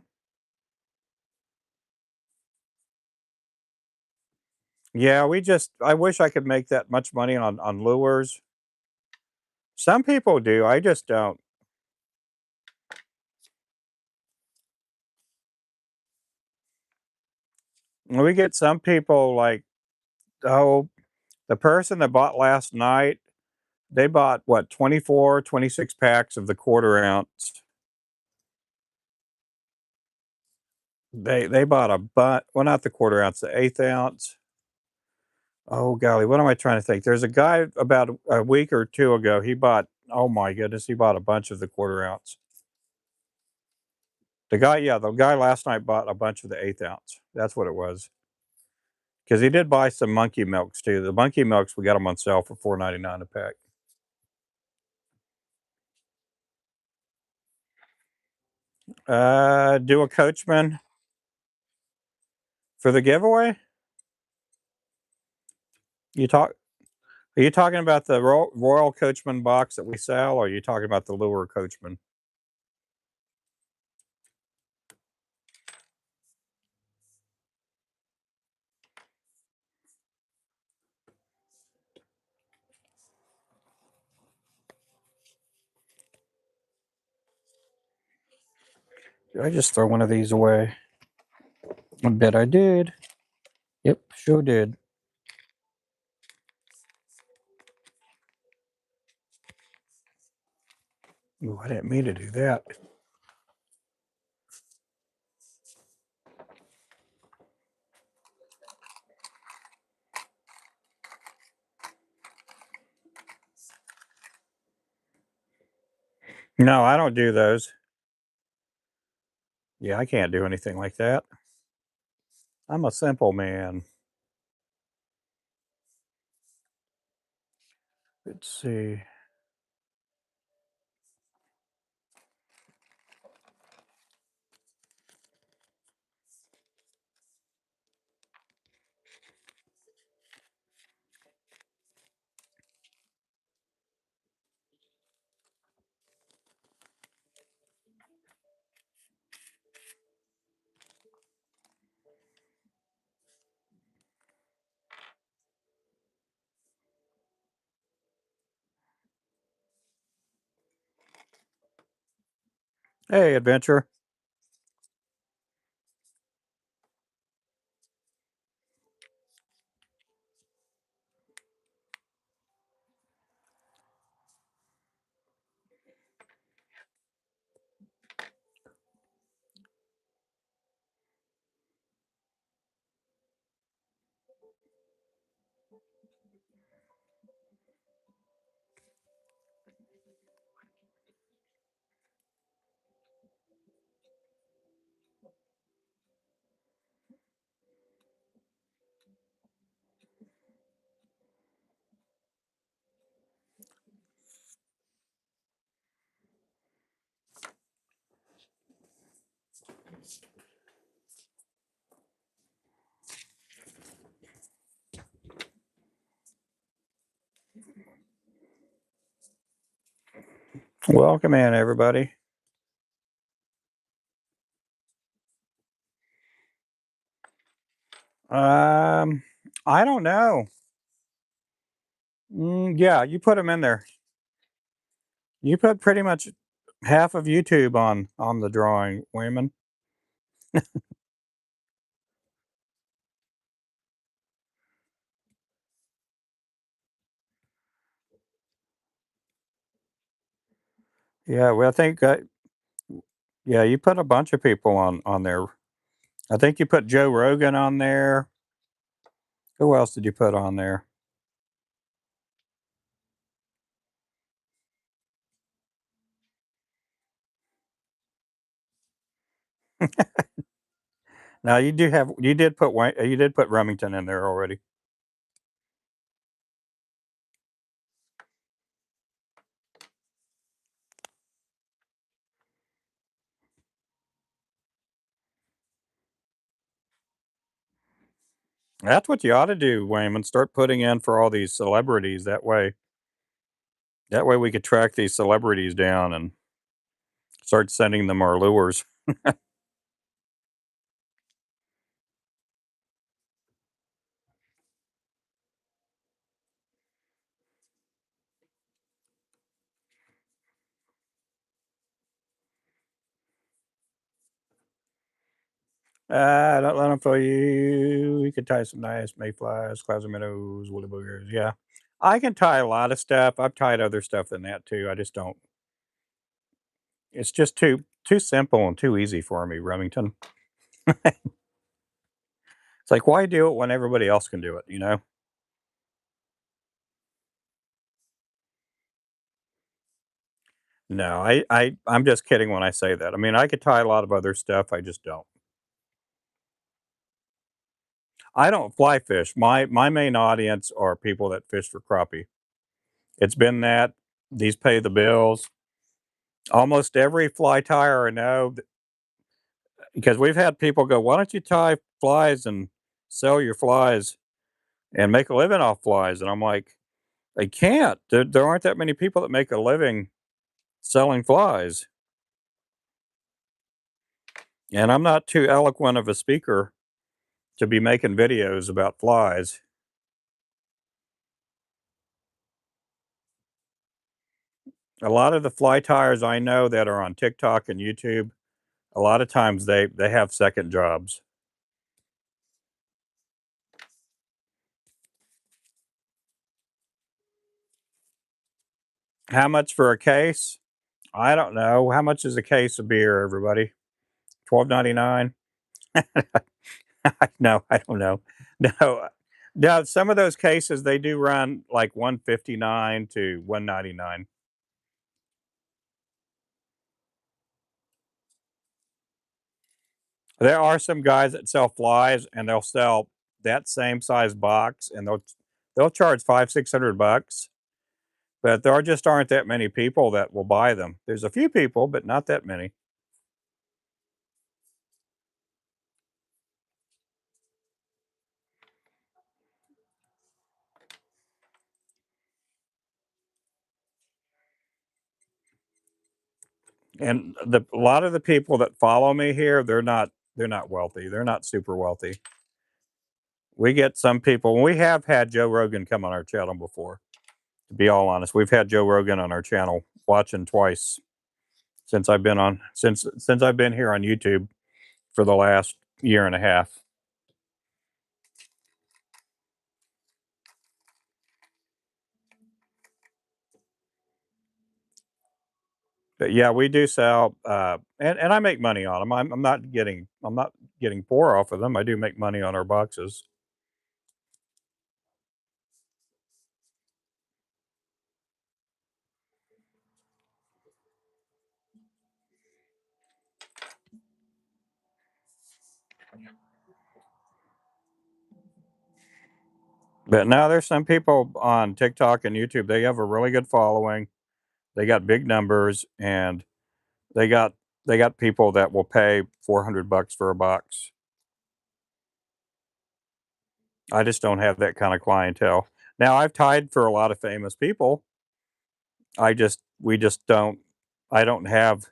yeah. We just. I wish I could make that much money on lures. Some people do. I just don't. We get some people like, oh, the person that bought last night, they bought what, 24, 26 packs of the quarter ounce. They bought a well, not the quarter ounce, the eighth ounce. Oh golly, what am I trying to think? There's a guy about a week or two ago. He bought, oh my goodness, he bought a bunch of the quarter ounce. The guy last night bought a bunch of the eighth ounce. That's what it was. Because he did buy some monkey milks too. The monkey milks, we got them on sale for 4.99 a pack. Do a coachman for the giveaway. You talk. Are you talking about the Royal Coachman box that we sell, or are you talking about the lure Coachman? Did I just throw one of these away? I bet I did. Yep, sure did. Ooh, I didn't mean to do that. No, I don't do those. Yeah, I can't do anything like that. I'm a simple man. Let's see. Hey, adventure. Welcome in, everybody. Um, I don't know. Yeah, you put them in there. You put pretty much half of YouTube on the drawing, Wayman. Yeah, well, I think, yeah, you put a bunch of people on there. I think you put Joe Rogan on there. Who else did you put on there? Now you did put you did put Remington in there already. That's what you ought to do, Wayman. Start putting in for all these celebrities. That way we could track these celebrities down and start sending them our lures. Don't let them fool you. You could tie some nice mayflies, clouds of minnows, woolly boogers. Yeah, I can tie a lot of stuff. I've tied other stuff than that too. I just don't. It's just too simple and too easy for me, Remington. It's like, why do it when everybody else can do it? You know? No, I'm just kidding when I say that. I mean, I could tie a lot of other stuff. I just don't. I don't fly fish. My main audience are people that fish for crappie. It's been that. These pay the bills. Almost every fly tyer I know, because we've had people go, "Why don't you tie flies and sell your flies and make a living off flies?" And I'm like, "They can't. There aren't that many people that make a living selling flies." And I'm not too eloquent of a speaker to be making videos about flies. A lot of the fly tyers I know that are on TikTok and YouTube, a lot of times they have second jobs. How much for a case? I don't know. How much is a case of beer, everybody? 12.99. No, I don't know. No, no. Some of those cases they do run like 159 to 199. There are some guys that sell flies and they'll sell that same size box and they'll charge 500-600 bucks. But there just aren't that many people that will buy them. There's a few people, but not that many. And a lot of the people that follow me here, they're not wealthy. They're not super wealthy. We get some people, and we have had Joe Rogan come on our channel before. To be all honest, we've had Joe Rogan on our channel watching twice since I've been here on YouTube for the last year and a half. But yeah, we do sell, and I make money on them. I'm not getting poor off of them. I do make money on our boxes. But now there's some people on TikTok and YouTube. They have a really good following. They got big numbers, and they got they got people that will pay 400 bucks for a box. I just don't have that kind of clientele. Now I've tied for a lot of famous people. We just don't. I don't have.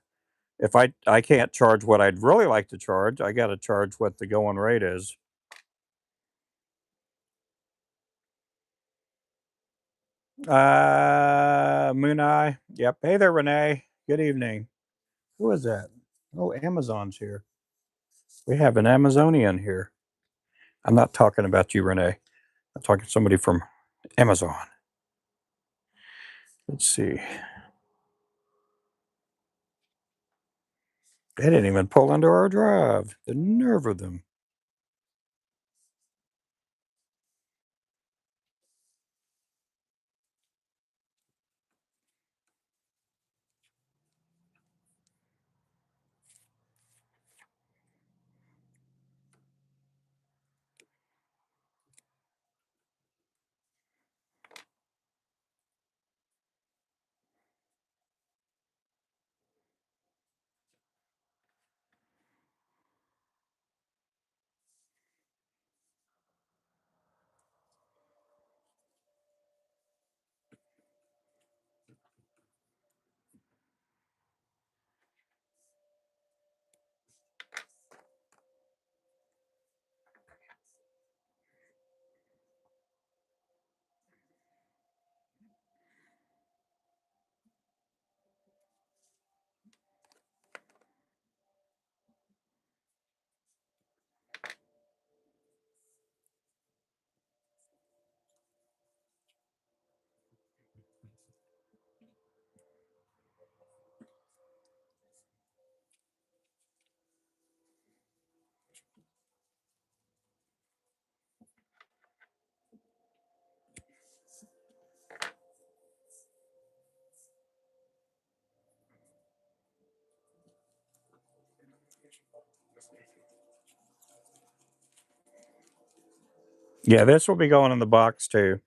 If I can't charge what I'd really like to charge, I got to charge what the going rate is. Moon Eye. Yep. Hey there, Renee. Good evening. Who is that? Oh, Amazon's here. We have an Amazonian here. I'm not talking about you, Renee. I'm talking to somebody from Amazon. Let's see. They didn't even pull into our drive. The nerve of them. Yeah, this will be going in the box too.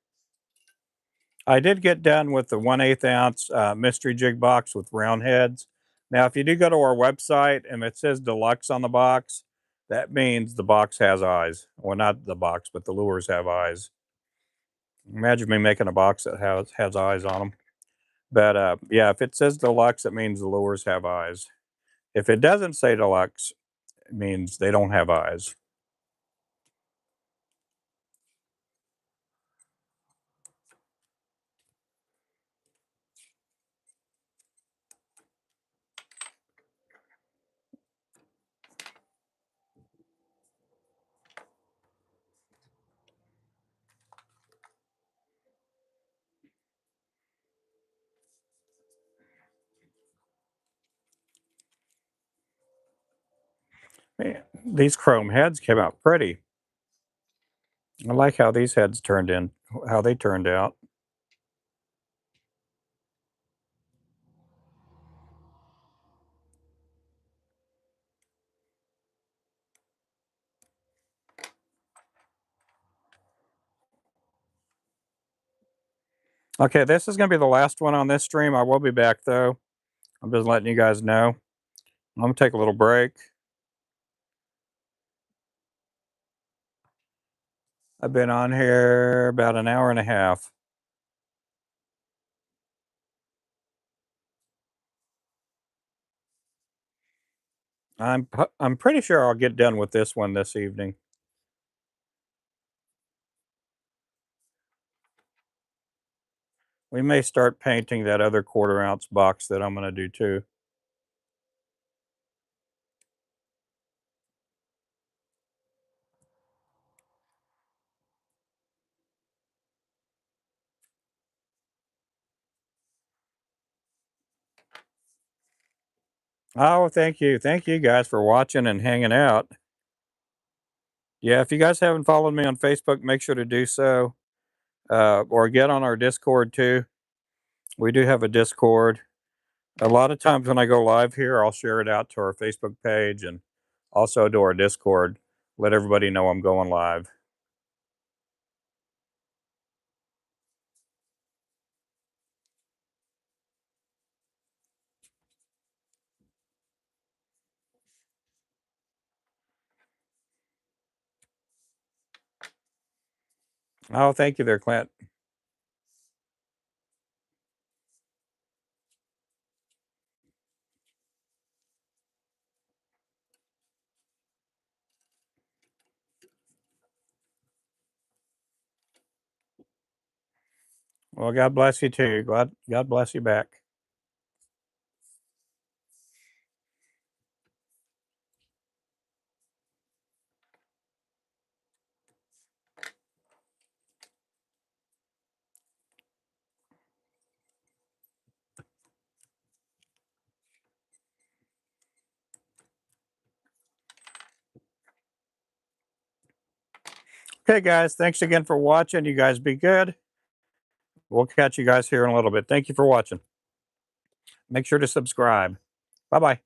I did get done with the 1/8 ounce mystery jig box with round heads. Now, if you do go to our website and it says deluxe on the box, that means the box has eyes. Well, not the box, but the lures have eyes. Imagine me making a box that has eyes on them. But yeah, if it says deluxe, it means the lures have eyes. If it doesn't say deluxe, it means they don't have eyes. Man, these chrome heads came out pretty. I like how these heads how they turned out. Okay, this is going to be the last one on this stream. I will be back though. I'm just letting you guys know. I'm going to take a little break. I've been on here about an hour and a half. I'm pretty sure I'll get done with this one this evening. We may start painting that other 1/4 ounce box that I'm going to do too. Oh, thank you. Thank you guys for watching and hanging out. Yeah, if you guys haven't followed me on Facebook, make sure to do so. Or get on our Discord too. We do have a Discord. A lot of times when I go live here, I'll share it out to our Facebook page and also to our Discord. Let everybody know I'm going live. Oh, thank you there, Clint. Well, Well, God bless you too. God bless you back. Okay, guys, thanks again for watching. You guys be good. We'll catch you guys here in a little bit. Thank you for watching. Make sure to subscribe. Bye bye.